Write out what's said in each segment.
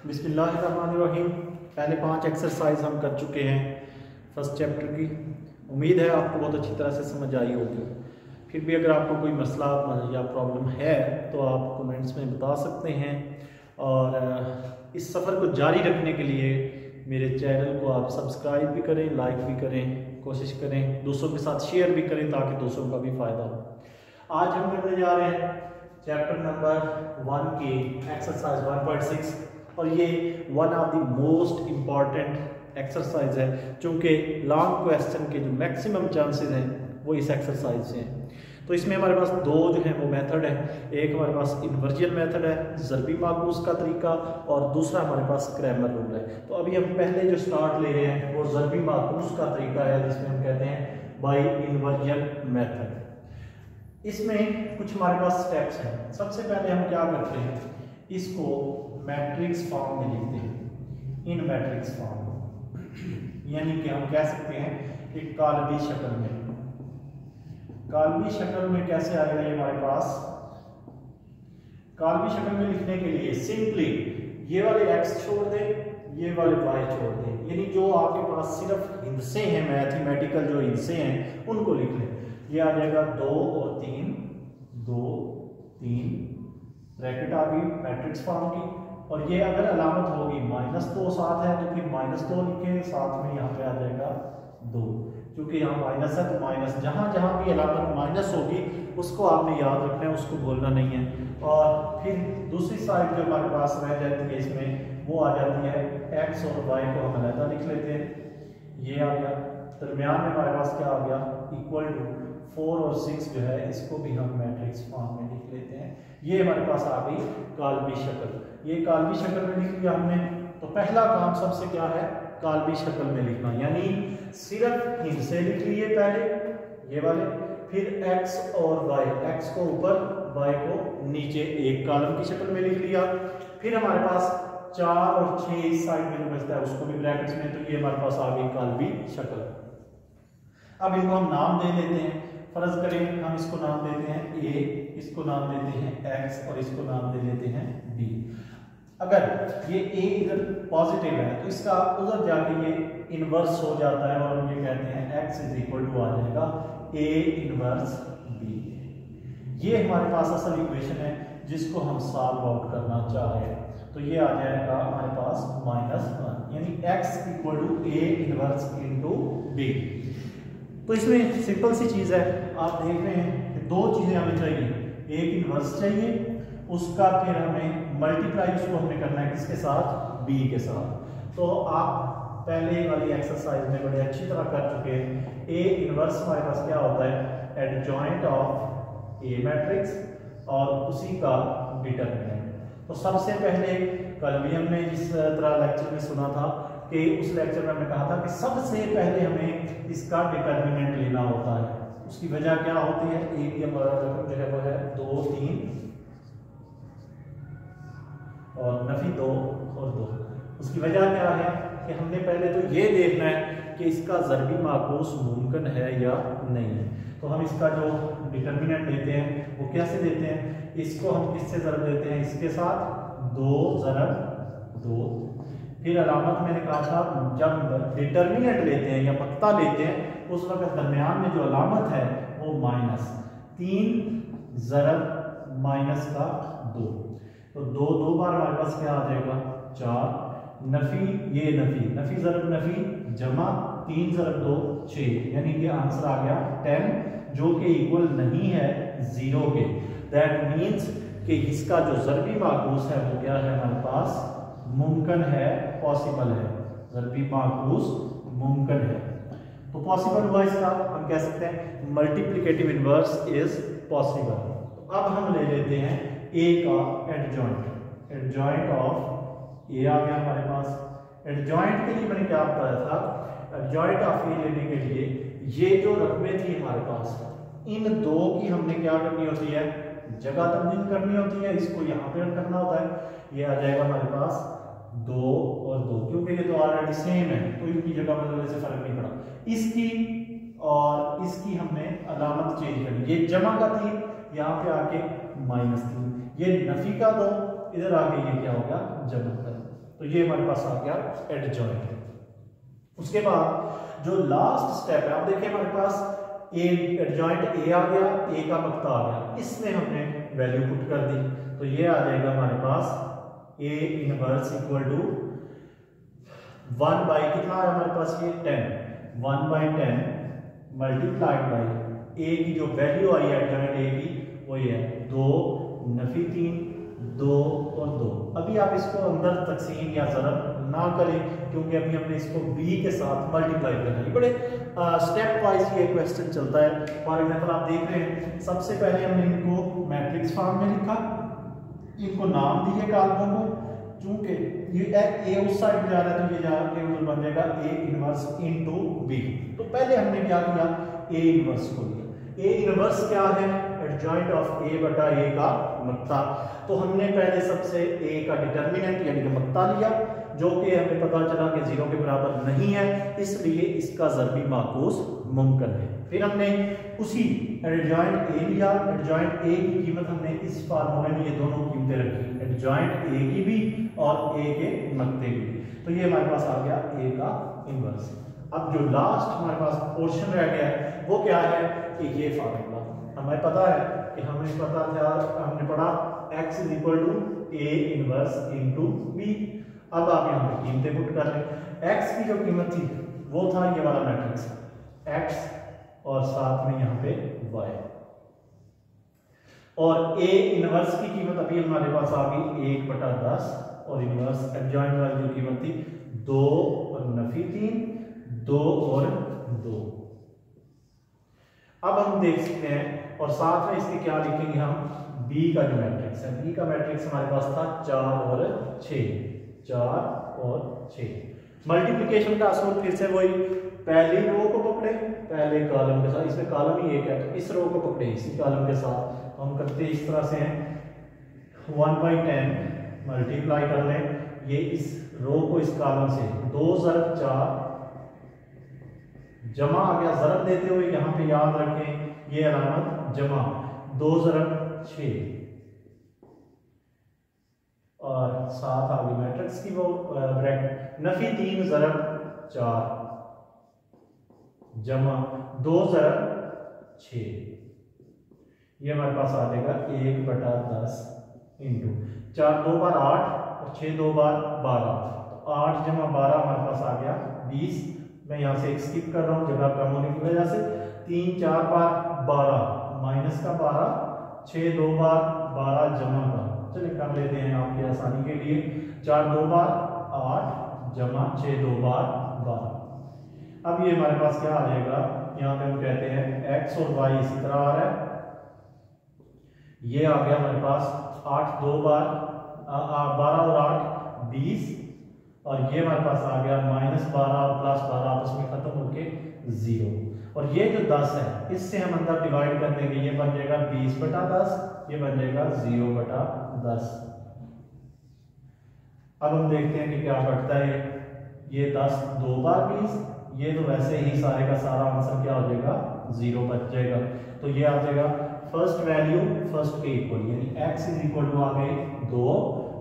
बिस्मिल्लाहिर्रहमानिर्रहीम। पहले 5 एक्सरसाइज हम कर चुके हैं फर्स्ट चैप्टर की। उम्मीद है आपको बहुत अच्छी तरह से समझ आई होगी। फिर भी अगर आपको कोई मसला या प्रॉब्लम है तो आप कमेंट्स में बता सकते हैं। और इस सफ़र को जारी रखने के लिए मेरे चैनल को आप सब्सक्राइब भी करें, लाइक भी करें, कोशिश करें दूसरों के साथ शेयर भी करें ताकि दूसरों का भी फ़ायदा हो। आज हम करने जा रहे हैं चैप्टर नंबर 1 की एक्सरसाइज 1.6 और ये one of the most important exercise है क्योंकि लॉन्ग क्वेश्चन के जो मैक्सिमम चांसेस हैं वो इस एक्सरसाइज से हैं। तो इसमें हमारे पास दो जो है वो मेथड है। एक हमारे पास इन्वर्जन मेथड है, ज़रबी माकूस का तरीका, और दूसरा हमारे पास क्रैमर रूल है। तो अभी हम पहले जो स्टार्ट ले रहे हैं वो ज़रबी माकूस का तरीका है जिसमें हम कहते हैं बाय इन्वर्जन मेथड। इसमें कुछ हमारे पास स्टेप्स हैं। सबसे पहले हम क्या करते हैं, इसको मैट्रिक्स फॉर्म में लिखते हैं, इन मैट्रिक्स फॉर्म, यानी कि हम कह सकते हैं कि काल्बी शक्ल में। काल्बी शक्ल में कैसे आएगा ये हमारे पास? काल्बी शक्ल में लिखने के लिए सिंपली ये वाले x छोड़ दें, ये वाले y छोड़ दें, यानी जो आपके पास सिर्फ हिस्से हैं, मैथमेटिकल जो हिस्से हैं उनको लिख लें। ये आ जाएगा 2 और 3, 2 3 ब्रैकेट आ गई मैट्रिक्स फॉर्म की। और ये अगर अलामत होगी -2 साथ है तो फिर -2 लिखें, साथ में यहाँ पे आ जाएगा 2, क्योंकि यहाँ माइनस है तो माइनस, जहाँ जहाँ भी अलामत माइनस होगी उसको आपने याद रखना है, उसको बोलना नहीं है। और फिर दूसरी साइड जो हमारे पास रह जाती है इसमें वो आ जाती है x और y को हम अलग लिख लेते हैं। ये आ गया, दरमियान में हमारे पास क्या आ गया, इक्वल टू 4 और 6 जो है इसको भी हम मैट्रिक्स फॉर्म में लिख लेते हैं। ये हमारे पास आ गई काल्बी शक्ल। ये काल्बी शक्ल में लिख लिया हमने। तो पहला काम सबसे क्या है, काल्बी शक्ल में लिखना, यानी सिर्फ हिस्से लिख लिए पहले ये वाले, फिर x और y, x को ऊपर y को नीचे एक कॉलम की शक्ल में लिख लिया। फिर हमारे पास 4 और 6 इस साइड में जो बचता है उसको भी ब्रैकेट्स में, तो ये हमारे पास आ गई काल्बी शक्ल। अब इनको हम नाम दे देते हैं। फर्ज करें हम इसको नाम देते हैं a, इसको नाम देते हैं x और इसको नाम दे देते हैं b। अगर ये a इधर पॉजिटिव है तो इसका उधर जाके ये इनवर्स हो जाता है और हम ये कहते हैं x इज इक्वल टू आ जाएगा a इनवर्स b। ये हमारे पास असल इक्वेशन है जिसको हम सॉल्व आउट करना चाह रहे हैं। तो ये आ जाएगा हमारे पास -1, यानी x equal to a inverse into b। तो इसमें सिंपल सी चीज़ है, आप देख रहे हैं कि दो चीज़ें हमें चाहिए, एक इनवर्स चाहिए, उसका फिर हमें मल्टीप्लाई उसको हमने करना है किसके साथ, b के साथ। तो आप पहले वाली एक्सरसाइज में बड़े अच्छी तरह कर चुके हैं। a इनवर्स हमारे पास क्या होता है, एडजॉइंट ऑफ a मैट्रिक्स और उसी का डिटरमिनेंट। तो सबसे पहले कल भी हमने इस तरह लेक्चर में सुना था कि उस लेक्चर में हमने कहा था कि सबसे पहले हमें इसका डिटरमिनेंट लेना होता है। उसकी वजह क्या होती है, a की रकम जो है वो है 2 3 और नफी 2 और 2। उसकी वजह क्या है कि हमने पहले तो ये देखना है कि इसका ज़रबी माकूस मुमकिन है या नहीं है। तो हम इसका जो डिटरमिनेंट देते हैं वो कैसे देते हैं, इसको हम किससे ज़रब देते हैं, इसके साथ 2 ज़रब 2। फिर अलामत मैंने कहा था जब डिटरमिनेंट लेते हैं या मक्ता लेते हैं उस वक्त दरमियान में जो अलामत है वो -3 ज़रब माइनस का 2। तो 2 बार हमारे पास क्या आ जाएगा 4, नफी ये नफी ज़रब नफी जमा 3 ज़रब 2 6, यानी कि आंसर आ गया 10, जो कि इक्वल नहीं है 0 के। दैट मीन्स कि इसका जो ज़रबी माकूस है वो क्या है हमारे पास, मुमकिन है, पॉसिबल है, ज़रबी माकूस मुमकिन है। तो पॉसिबल हुआ इसका, हम कह सकते हैं मल्टीप्लिकेटिव इनवर्स इज पॉसिबल। तो अब हम ले लेते हैं a का एडजॉइंट, एडजॉइंट ऑफ a आ गया हमारे पास। एडजॉइंट के लिए मैंने क्या बताया था, एडजॉइंट ऑफ a लेने के लिए ये जो रकबे थी हमारे पास, इन दो की हमने क्या करनी होती है, जगह तब्दील करनी होती है, इसको यहाँ पे करना होता है। ये आ जाएगा हमारे पास 2 और 2, क्योंकि ये तो ऑलरेडी सेम है तो इनकी जगह बदलने से फर्क नहीं पड़ा। इसकी और इसकी हमने अलामत चेंज करनी, ये जमा का 3 यहाँ पे आके -3, ये नफी का 2 इधर आके ये क्या होगा जमा का। तो ये हमारे पास आ गया एडजॉइंट। उसके बाद जो लास्ट स्टेप है, आप देखिए हमारे पास ए एडजॉइंट ए आ गया, ए का मक्ता आ गया, इसमें हमने वैल्यू पुट कर दी, तो ये आ जाएगा हमारे पास A inverse equal to 1 by कितना है हमारे पास, ये 10, 1 बाई 10 मल्टीप्लाइड बाई ए की जो वैल्यू आई है एडजॉइंट ए की वो ये है 2 नफी 3 2 और 2। अभी आप इसको अंदर तकसीम या ज़रब ना करें क्योंकि अभी हमने इसको b के साथ मल्टीप्लाई करना है। बड़े स्टेप वाइज ये क्वेश्चन चलता है। फॉर एग्जांपल आप देख रहे हैं, सबसे पहले हमने इनको मैट्रिक्स फॉर्म में लिखा, इनको नाम दिए कॉलमों को, चूंकि ये ए उस साइड जा रहा है तो ये जाके उधर बन जाएगा ए इनवर्स इनटू बी। तो पहले हमने क्या किया, ए इनवर्स को लिया। ए इनवर्स क्या है, एडजॉइंट ऑफ ए बटा ए का मक्ता। तो हमने पहले सबसे ए का डिटर्मिनेंट यानी कि मक्ता लिया, जो कि हमें पता चला कि 0 के बराबर नहीं है, इसलिए इसका ज़रबी माकूस मुमकिन है। फिर हमने उसी एडजॉइंट ए लिया, एडजॉइंट ए की कीमत हमने इस फार्मूले में ये दोनों कीमतें रखी, एडजॉइंट ए की भी और ए के मक्ते की। तो ये हमारे पास आ गया ए का इनवर्स। अब जो लास्ट हमारे पास पोर्शन रह गया है वो क्या है कि ये फार्मूला हमें पता है कि हमें पता था, हमने पढ़ा x is equal to A inverse into B. अब आप यहाँ पे कीमतें पुट कर लें। x की जो कीमत थी वो था ये वाला मैट्रिक्स x और साथ में यहाँ पे y, और a इनवर्स की कीमत अभी हमारे पास आ गई 1/10 और इनवर्स एडजॉइंट वाली जो कीमत थी 2 और नफी 3 2 और 2। अब हम देख सकते हैं और साथ में इसके क्या लिखेंगे हम, b का जो मैट्रिक्स है, b का मैट्रिक्स हमारे पास था 4 और 6, 4 और 6। मल्टीप्लिकेशन का असूल फिर से वही, पहली रो को पकड़े पहले कॉलम के साथ, इसमें कॉलम ही एक है तो इस रो को पकड़े इसी कॉलम के साथ। हम करते हैं इस तरह से हैं, 1/10 मल्टीप्लाई कर लें ये इस रो को इस कॉलम से, 2 ज़रब 4 जमा आ गया, ज़रब देते हुए यहाँ पे याद रखें ये अलामत जमा, 2 ज़रब 6 और साथ आ गई मैट्रिक्स की वो ब्रैकेट, नफी 3 ज़रब 4 जमा 2 ज़रब 6, ये हमारे पास आ जाएगा 1/10 इंटू 4 2 बार 8 और 6 2 बार 12, तो 8 जमा 12 हमारे पास आ गया 20। मैं यहाँ से स्किप कर रहा हूँ जगह कम होने की वजह से। 3 4 बार 12 माइनस का 12, 6 2 बार 12 जमा का, चलिए कर लेते हैं आपकी आसानी के लिए, 4 2 बार 8 जमा 6 2 बार 12। अब ये हमारे पास क्या आ जाएगा, यहाँ पे हम कहते हैं x और y इसी तरह आ रहा है, ये आ गया हमारे पास 8 2 बार 12 और 8 20, और ये हमारे पास आ गया -12 और +12 आपस में खत्म होके 0, और ये जो 10 है इससे हम अंदर डिवाइड कर देंगे, ये बन जाएगा 20/10, ये बन जाएगा 0/10। अब हम देखते हैं कि क्या बढ़ता है, ये 10 2 बार 20, ये तो वैसे ही सारे का सारा आंसर क्या हो जाएगा 0 बच जाएगा। तो ये आ जाएगा फर्स्ट वैल्यू फर्स्ट के इक्वल, यानी x इज इक्वल टू आ गए 2,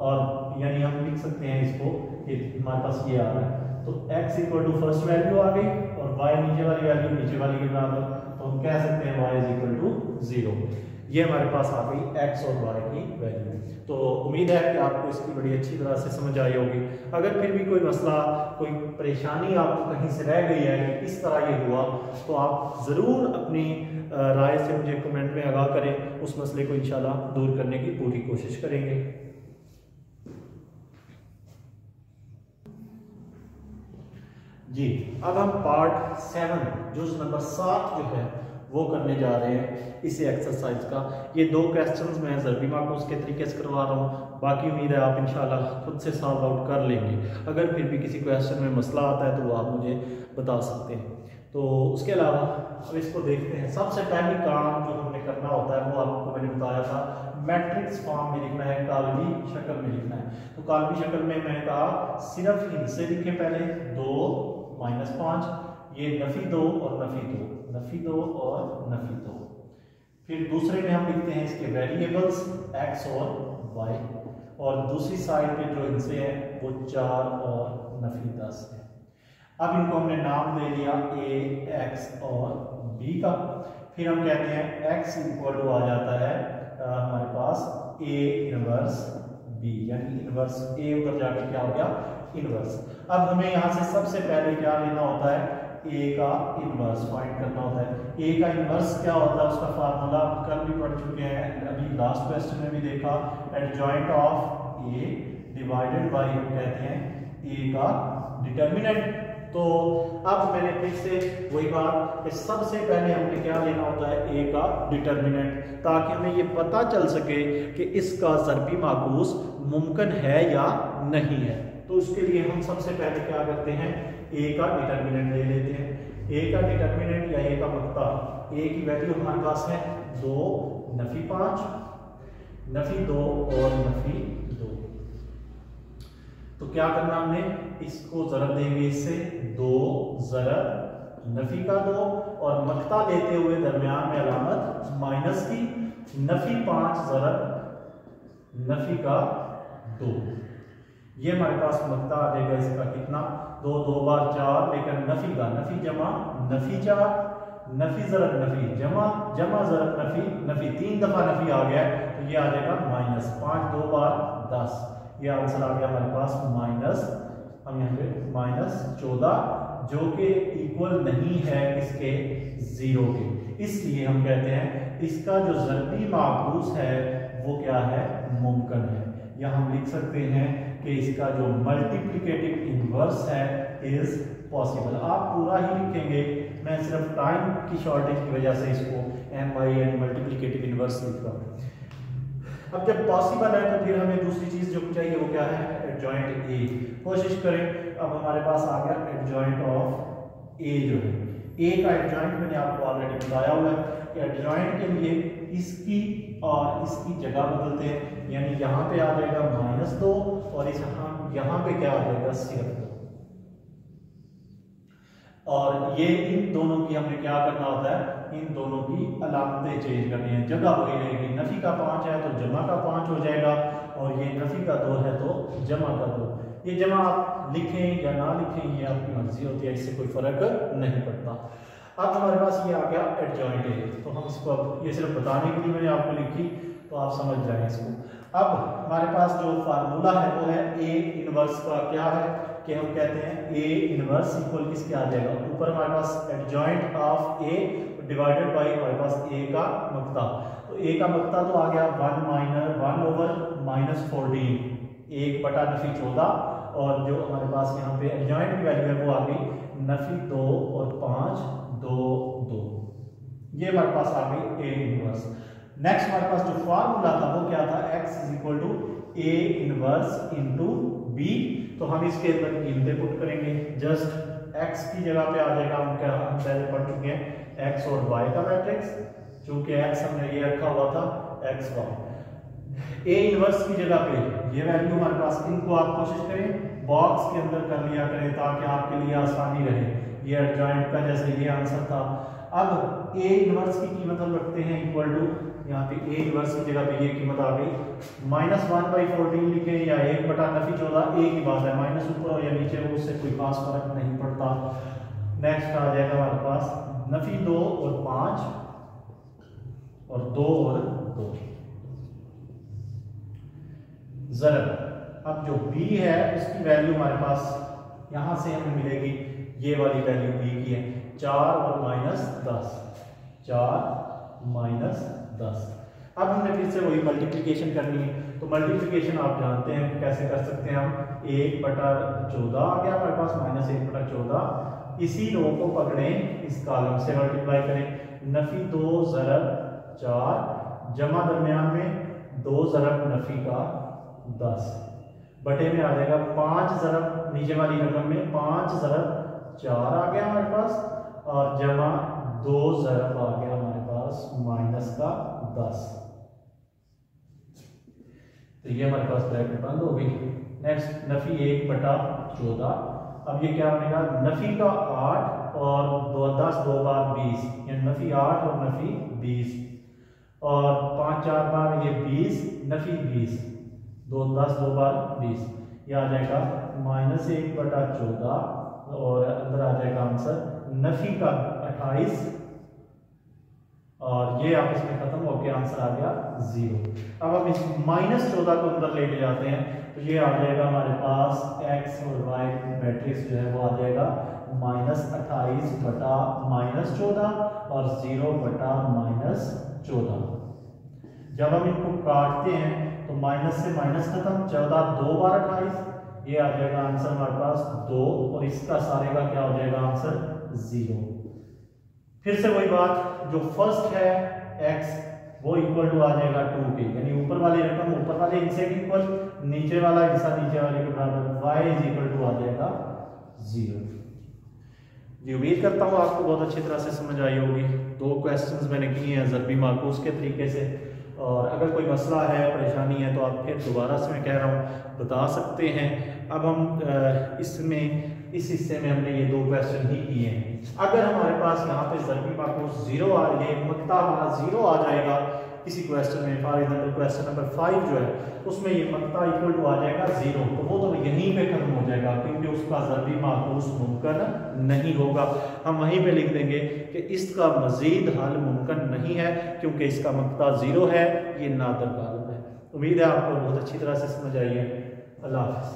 और यानी हम लिख सकते हैं इसको कि हमारे पास ये आ रहा है, तो x equal to first value आ गई और y नीचे वाली वैल्यू नीचे वाली के बराबर, तो हम कह सकते हैं y इज इक्वल टू 0। ये हमारे पास आ गई x और y की वैल्यू। तो उम्मीद है कि आपको इसकी बड़ी अच्छी तरह से समझ आई होगी। अगर फिर भी कोई मसला कोई परेशानी आपको कहीं से रह गई है कि इस तरह ये हुआ, तो आप ज़रूर अपनी राय से मुझे कमेंट में आगाह करें, उस मसले को इंशाल्लाह दूर करने की पूरी कोशिश करेंगे। जी अब हम पार्ट 7 जुज़ नंबर 7 जो है वो करने जा रहे हैं इसी एक्सरसाइज का। ये 2 क्वेश्चंस मैं ज़रबी माकूस के तरीके से करवा रहा हूँ, बाकी उम्मीद है आप इंशाल्लाह खुद से सॉल्व आउट कर लेंगे। अगर फिर भी किसी क्वेश्चन में मसला आता है तो वो आप मुझे बता सकते हैं। तो उसके अलावा अब इसको देखते हैं। सबसे पहली काम जो हमें करना होता है वो आपको मैंने बताया था, मैट्रिक्स फॉर्म में लिखना है, काल्वी शक्ल में लिखना है। तो काल्वी शक्ल में मैंने कहा सिर्फ हिंसे लिखे पहले, 2 -5, ये नफी 2 और नफी 2, नफी 2 और नफी 2। फिर दूसरे में हम लिखते हैं इसके वेरिएबल्स x और y, और दूसरी साइड पे जो इनसे है वो 4 और नफी 10 है। अब इनको हमने नाम दे दिया a, x और b का। फिर हम कहते हैं x इक्वल टू आ जाता है हमारे पास a इनवर्स b, यानी इनवर्स a उधर जाके क्या हो गया इनवर्स। अब हमें यहाँ से सबसे पहले क्या लेना होता है, a का इनवर्स फाइंड करना होता है। a का इनवर्स क्या होता है, उसका फार्मूला कल भी पढ़ चुके हैं, अभी लास्ट क्वेश्चन में भी देखा, adjoint of a divided by हम कहते हैं a का डिटर्मिनेंट। तो अब मैंने फिर से वही बात कि सबसे पहले हमें क्या लेना होता है a का डिटर्मिनेंट, ताकि हमें ये पता चल सके कि इसका ज़रबी माकूस मुमकिन है या नहीं है। तो उसके लिए हम सबसे पहले क्या करते हैं, a का डिटर्मिनेंट ले लेते हैं। a का डिटर्मिनेंट या a का मक्ता, a की वैल्यू हमारे पास है 2 नफी 5, नफी 2 और नफी 2। तो क्या करना हमने, इसको ज़रब देंगे इससे 2 ज़रब नफी का 2 और मक्ता लेते हुए दरमियान में अलामत माइनस की, नफी 5 ज़रब नफी का 2। ये हमारे पास मक्ता आ जाएगा इसका कितना, 2 2 बार 4, लेकिन नफी का नफी जमा नफी 4, नफी ज़रब नफी जमा जमा ज़रब नफी नफी, 3 दफा नफी आ गया तो ये आ जाएगा माइनस 5 2 बार 10। ये आंसर आ गया हमारे पास माइनस, हम यहाँ पे माइनस 14, जो कि इक्वल नहीं है इसके 0 के। इसलिए हम कहते हैं इसका जो ज़रबी माकूस है वो क्या है, मुमकिन है। या हम लिख सकते हैं कि इसका जो मल्टीप्लिकेटिव इनवर्स है इज पॉसिबल। आप पूरा ही लिखेंगे, मैं सिर्फ टाइम की शॉर्टेज की वजह से इसको MI यानी मल्टीप्लिकेटिव इनवर्स लिख रहा हूँ। अब जब पॉसिबल है तो फिर हमें दूसरी चीज जो चाहिए वो क्या है, एडजॉइंट ए। कोशिश करें, अब हमारे पास आ गया एडजॉइंट ऑफ ए जो है, ए का एडजॉइंट मैंने आपको ऑलरेडी बताया हुआ है कि एडजॉइंट के लिए इसकी और इसकी जगह बदलते हैं, यानी यहाँ पे आ जाएगा -2 और इस यहाँ पे क्या आ जाएगा सिर्फ 2। और ये इन दोनों की हमने क्या करना होता है, इन दोनों की अलामतें चेंज करनी है। जगह वही रहेगी, नफी का 5 है तो जमा का 5 हो जाएगा, और ये नफी का 2 है तो जमा का 2। ये जमा आप लिखें या ना लिखें ये आपकी मर्जी होती है, इससे कोई फर्क नहीं पड़ता। अब हमारे पास ये आ गया एडजॉइंट है, तो हम इसको अब ये सिर्फ बताने के लिए मैंने आपको लिखी तो आप समझ जाएं इसको। अब हमारे पास जो फार्मूला है वो है ए इनवर्स का, क्या है कि हम कहते हैं ए इनवर्स इक्वल किसके आ जाएगा, ऊपर हमारे पास adjoint of A divided by हमारे पास ए का मक्ता। तो ए का मक्ता तो आ गया 1/-14, 1 बटा नफी 14, और जो हमारे पास यहाँ पे एडजॉइंट की वैल्यू है वो आ गई नफी 2 और 5 2 2। ये हमारे पास आ गई ए इनवर्स। नेक्स्ट हमारे पास जो फार्मूला था वो क्या था, x equal to A inverse into B. तो हम इसके अंदर कीमतें पुट करेंगे, जस्ट x की जगह पे आ जाएगा, हम पहले पढ़ चुके हैं x और y का मैट्रिक्स, चूंकि x हमने ये रखा हुआ था x y। ए इनवर्स की जगह पे ये वैल्यू हमारे पास, इनको आप कोशिश करें बॉक्स के अंदर कर लिया करें ताकि आपके लिए आसानी रहे। ये एडजॉइंट का जैसे ये आंसर था। अब ए इनवर्स की कीमत हम रखते हैं इक्वल टू, यहाँ पे ए इनवर्स की जगह पे ये कीमत आ गई -1/14 लिखें या 1 बटा नफी 14, ए की बात है, माइनस ऊपर हो या नीचे हो उससे कोई खास फर्क नहीं पड़ता। नेक्स्ट आ जाएगा हमारे पास नफी 2 और 5 और 2 और 2 ज़रब। अब जो b है उसकी वैल्यू हमारे पास यहां से हमें मिलेगी, ये वाली वैल्यू b की है 4 और -10, 4 -10। अब हमने फिर से वही मल्टीप्लिकेशन करनी है, तो मल्टीप्लिकेशन आप जानते हैं कैसे कर सकते हैं हम, 1/14 आ गया हमारे पास, -1/14। इसी रो को पकड़ें, इस कॉलम से मल्टीप्लाई करें, नफी 2 ज़रब 4 जमा दरमियान में 2 ज़रब नफी का 10 बटे में आ जाएगा 5 ज़रब नीचे वाली रकम में 5 ज़रब 4 आ गया हमारे पास, और जमा 2 ज़रब आ गया हमारे पास माइनस का 10। तो ये हमारे पास ब्रैकेट बंद हो गई। नेक्स्ट नफी 1/14, अब ये क्या बनेगा, नफी का 8 और 10 2 बार 20, यानी नफी 8 और नफी 20, और 5 4 बार ये 20 नफी 20, 2 10 2 बार 20, ये आ जाएगा -1/14 और अंदर आ जाएगा आंसर नफी का 28 और ये आपस में खत्म होकर आंसर आ गया 0। अब हम इस -14 को अंदर लेके जाते हैं तो ये आ जाएगा हमारे पास x और y मैट्रिक्स जो है वो आ जाएगा -28 बटा -14 और 0 बटा -14। जब हम इनको काटते हैं तो माइनस से माइनस खत्म, 14 2 बार 28, ये आ जाएगा आंसर हमारे पास 2 और इसका सारे का क्या हो जाएगा आंसर 0। फिर से वही बात, जो फर्स्ट है x वो इक्वल टू आ जाएगा 2 के, यानी ऊपर वाली रकम ऊपर वाले हिस्से की इक्वल, नीचे वाला हिस्सा नीचे वाले के बराबर, y इज इक्वल टू आ जाएगा 0। जी उम्मीद करता हूँ आपको बहुत अच्छी तरह से समझ आई होगी। 2 क्वेश्चंस मैंने किए हैं ज़रबी माकूस के तरीके से, और अगर कोई मसला है परेशानी है तो आप फिर दोबारा से मैं कह रहा हूँ बता सकते हैं। अब हम इसमें इस हिस्से में हमने ये 2 क्वेश्चन ही किए हैं। अगर हमारे पास यहाँ पे ज़रबी माकूस 0 आ रही है, मक्ता हमारा 0 आ जाएगा किसी क्वेश्चन में, फॉर एग्जाम्पल क्वेश्चन नंबर 5 जो है उसमें ये मक्ता इक्वल टू आ जाएगा 0, तो वो तो यहीं पे खत्म हो जाएगा क्योंकि उसका ज़रबी माकूस मुमकिन नहीं होगा। हम वहीं पे लिख देंगे कि इसका मजीद हल मुमकिन नहीं है क्योंकि इसका मक्ता 0 है, ये नादर गालिब है। उम्मीद है आपको बहुत अच्छी तरह से समझ आई है। अल्लाह हाफ़िज़।